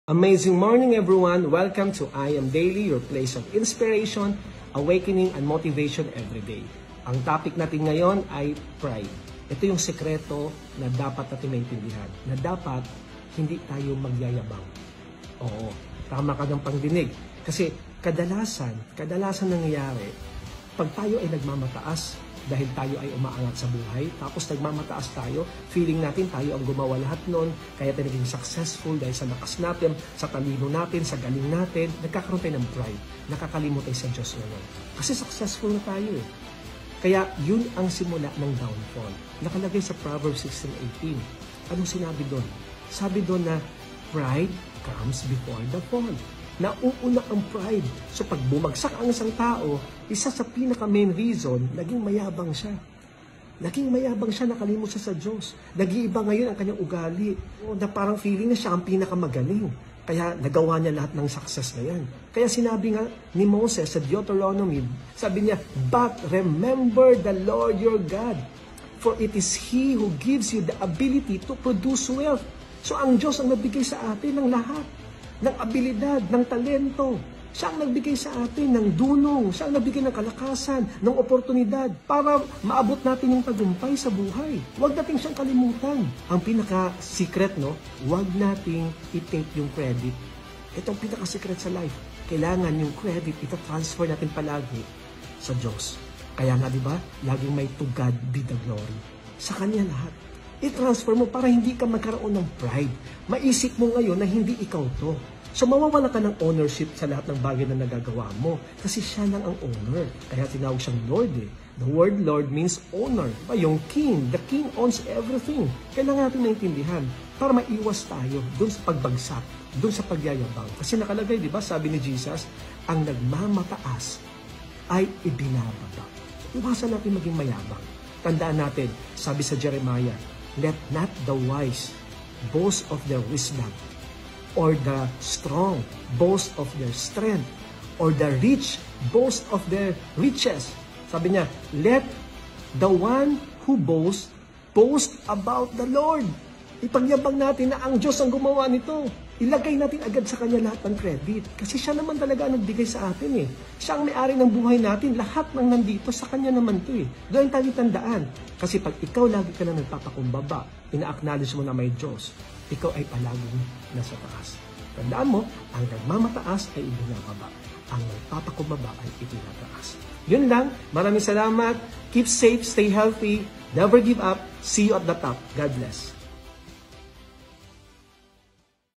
Amazing morning everyone! Welcome to I Am Daily, your place of inspiration, awakening, and motivation every day. Ang topic natin ngayon ay pride. Ito yung sekreto na dapat natin maintindihan, na dapat hindi tayo magyayabang. Oo, tama ka ng pangdinig. Kasi kadalasan nangyayari, pag tayo ay nagmamataas, dahil tayo ay umaangat sa buhay, tapos nagmamataas tayo, feeling natin tayo ang gumawa lahat nun, kaya tayo naging successful dahil sa lakas natin, sa talino natin, sa galing natin, nagkakaroon tayo ng pride, nakakalimot tayo sa Diyos ngayon. Kasi successful na tayo eh. Kaya yun ang simula ng downfall. Nakalagay sa Proverbs 16:18. Anong sinabi doon? Sabi doon na pride comes before the fall. Nauuna ang pride. So pag bumagsak ang isang tao, isa sa pinaka-main reason, naging mayabang siya. Naging mayabang siya, nakalimot siya sa Diyos. Nag-iiba ngayon ang kanyang ugali. Na parang feeling na siya ang pinakamagaling. Kaya nagawa niya lahat ng success na yan. Kaya sinabi nga ni Moses sa Deuteronomy, sabi niya, "But remember the Lord your God, for it is He who gives you the ability to produce wealth." So ang Diyos ang nagbigay sa atin ng lahat. Ng abilidad, ng talento. Siya ang nagbigay sa atin ng dunong, siya ang nagbigay ng kalakasan, ng oportunidad para maabot natin yung tagumpay sa buhay. Huwag natin siyang kalimutan. Ang pinaka-secret, no? Huwag nating i-take yung credit. Ito ang pinaka-secret sa life. Kailangan yung credit, ita-transfer natin palagi sa Diyos. Kaya nga, di ba? Laging may to God be the glory. Sa Kanya lahat. I-transfer mo para hindi ka magkaroon ng pride. Maisip mo ngayon na hindi ikaw to. So mawawala ka ng ownership sa lahat ng bagay na nagagawa mo. Kasi siya lang ang owner. Kaya tinawag siyang Lord eh. The word Lord means owner. Diba? Yung king. The king owns everything. Kailangan natin maintindihan para maiwas tayo dun sa pagbagsak, dun sa pagyayabang. Kasi nakalagay, di ba? Sabi ni Jesus, ang nagmamataas ay ibinababa. So, iwasan natin maging mayabang. Tandaan natin, sabi sa Jeremiah, "Let not the wise boast of their wisdom, or the strong boast of their strength, or the rich boast of their riches." Sabi niya, let the one who boast, boast about the Lord. Ipagyabang natin na ang Diyos ang gumawa nito. Ilagay natin agad sa Kanya lahat ng credit. Kasi siya naman talaga ang nagbigay sa atin eh. Siya ang may-ari ng buhay natin. Lahat ng nandito sa Kanya naman to eh. Doon tayo tandaan. Kasi pag ikaw lagi ka na nagpapakumbaba, ina-acknowledge mo na may Diyos, ikaw ay palaging nasa taas. Tandaan mo, ang nagmamataas ay ibinababa. Ang nagpapakumbaba ay itinataas. Yun lang. Maraming salamat. Keep safe, stay healthy, never give up. See you at the top. God bless.